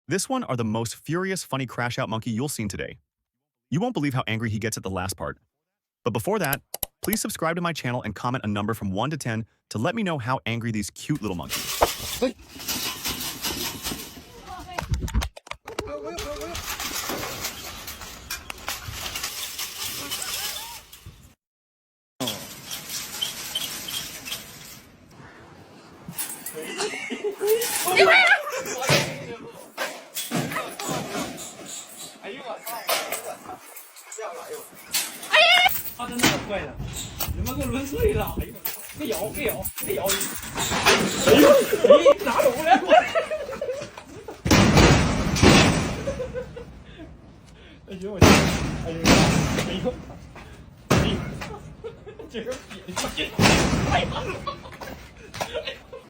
This one are the most furious, funny crash out monkey you'll see today. You won't believe how angry he gets at the last part. But before that, please subscribe to my channel and comment a number from 1 to 10 to let me know how angry these cute little monkeys. Hey.他真的很会的，你们给我抡碎了！哎呦，给咬！哎呦，拿走了！